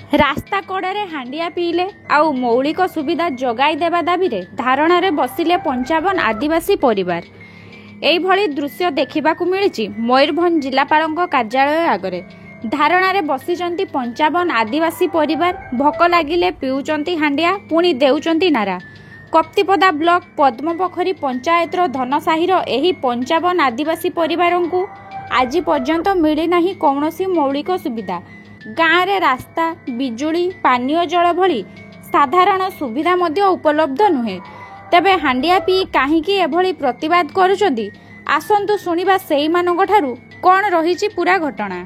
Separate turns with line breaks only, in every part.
रास्ता कड़े हांडिया पीले आउ मौलिक सुविधा जगाई देवा दाबी रे धारणा रे बसिले 55 आदिवासी परिवार। एइभଳି दृश्य देखा मिली मयूरभंज जिलापाल कार्यालय आगरे धारणा रे बसिचंती 55 आदिवासी परिवार। भोक लगिले पिउचंती हांडिया पुणी देउचंती नारा। कप्तिपदा ब्लॉक पद्मपोखरी पंचायतर धनसाहीर एही 55 आदिवासी परिवारों को आज पर्यंत मिली नहीं कौनसी मौलिक सुविधा। गाँव रे रास्ता बिजुली पानीय जल भली साधारण सुविधा मध्य उपलब्ध नुहे। तेबे हांडिया पी काहींकि एभली प्रतिवाद करुचंदी आसंतु सुनिबा सेई मानक ठारू कोन रहिछि पूरा घटना।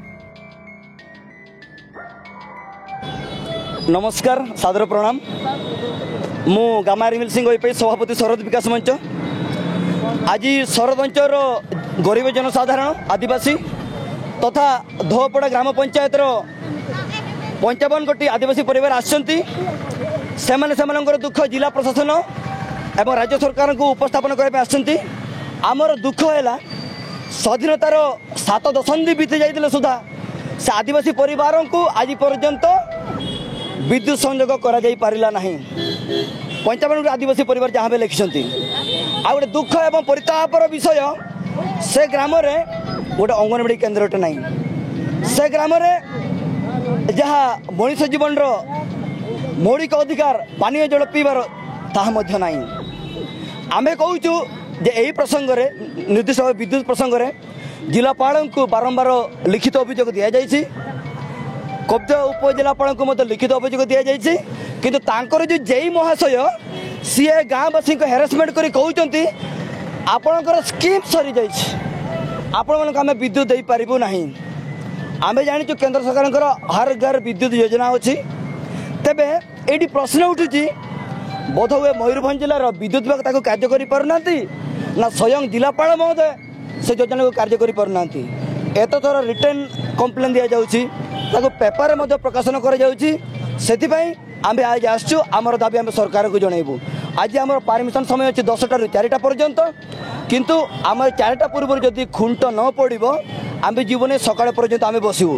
नमस्कार सादर प्रणाम। मु गामारी मिल सिंह सभापति शरद विकास मंच। आज शरद अंचल गरीब जनसाधारण आदिवासी तथा धोपड़ा ग्राम पंचायत 55 गोटी आदिवासी परिवार आसछंती। सेमानकर दुख जिला प्रशासन एवं राज्य सरकार को उपस्थापन करने आसछंती। आमर दुख है स्वाधीनतार 7 दशंधि बीती जाइए सुधा से आदिवासी परिवार को आज पर्यंत विद्युत संयोग करा जाई पारिला नहीं। 55 आदिवासी परिवार जहाँ भी लिखिं आ गए दुख एवं परितापर विषय से ग्राम गोटे अंगनवाड़ी केन्द्रटे नहीं। से ग्राम जहाँ मनुष्य जीवन मौलिक अधिकार पानीय जल पीबार ताहा मध्य नहीं। आमे कहूचु जे यही प्रसंग निर्दिष्ट विद्युत प्रसंग जिलापाल को बारंबार लिखित अभियोग दि जाइए। कब्जा उपजिलापाल को लिखित अभियोग दि जाइए किंतु तांकर जो जेई महाशय सी गाँववासी हेरासमेंट कर कहते आपणकर स्कीम सरी जाइए आपण आम विद्युत दे पारू ना। आम जाचु केंद्र सरकार हर घर विद्युत योजना अच्छी। तेबे ये प्रश्न उठुची बोध हुए मयूरभंज जिलार विद्युत विभाग कार्यकारी पारना ना स्वयं जिलापाल महोदय से योजना को कार्यकारी पारना। एत थर रिटर्न कंप्लेन दि जाऊँगी पेपर में प्रकाशन कर आम आज आसचु आमर दाबी आम सरकार को जनइबू। आज आम परमिशन समय अच्छी 10टा ରୁ 4टा पर्यंत किंतु आम 4टा पूर्व जदि खुंट न पड़ो आम जीवन सकाल पर्यंत आम बसबू।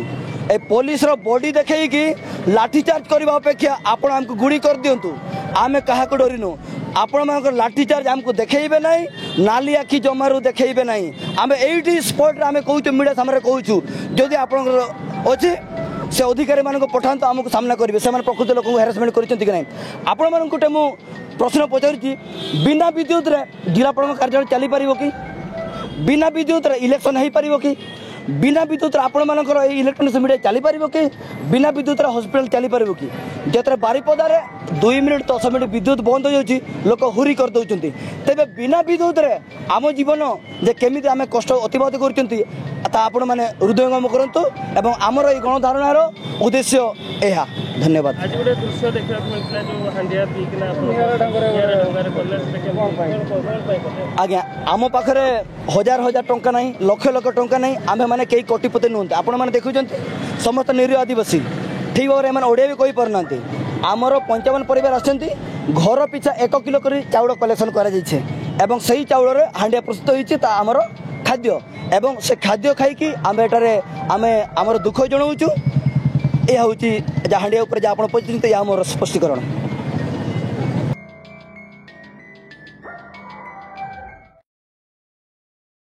ए पुलिस बॉडी देखी लाठीचार्ज करने अपेक्षा आपण आमको गुड़ी कर दिंतु आम क्या डरनु। आपण मान लाठीचार्ज आमको देखेबे ना नाली आखि जमारू देखेबे ना। आम ये स्पॉट आम कहूँ मीडिया सामने कहूँ जदि आप अच्छे से अधिकारी मान पठात आमको सामना करेंगे से प्रकृत लोक हेरासमेंट करते कि ना। आपण मान गोटे मु प्रश्न पचारुची बिना विद्युत जिलापाल कार्यालय चली पार कि बिना विद्युत इलेक्शन हो पार कि बिना विद्युत आपण मानकर इलेक्ट्रोनिक्स मीडिया चली पार कि बिना विद्युत हॉस्पिटल चली पार कि जो बारिपदार 2 मिनिट 10 मिनिट विद्युत बंद हो जाऊँगी लोक हुरी कर दौरान। तेरे बिना विद्युत आम जीवन जे केमी आम कष्ट अतिबाहित कर मैंने हृदयंगम करूँ एवं आमर ये गणधारणार उद्देश्य यह। धन्यवाद। आज्ञा आम पाखे हजार हजार टंका ना लक्ष लक्ष टंका ना आम मैंने कई कोटिपति नुहत आपण मैंने देखुं समस्त निरीह आदिवासी ठीक भाव में ओडिया भी कही पारना। आमर 55 परिवार आसछंती घर पिछा 1 किलो कर चाउल कलेक्शन कर सही चाउल हांडिया प्रस्तुत होती आमर खाद्य एवं से खाद्य खाई आम एटारे आम आमर दुख जनाऊँ। यह हूँ हांडिया उपर जहाँ आप पहुँचते मोर स्पष्टीकरण।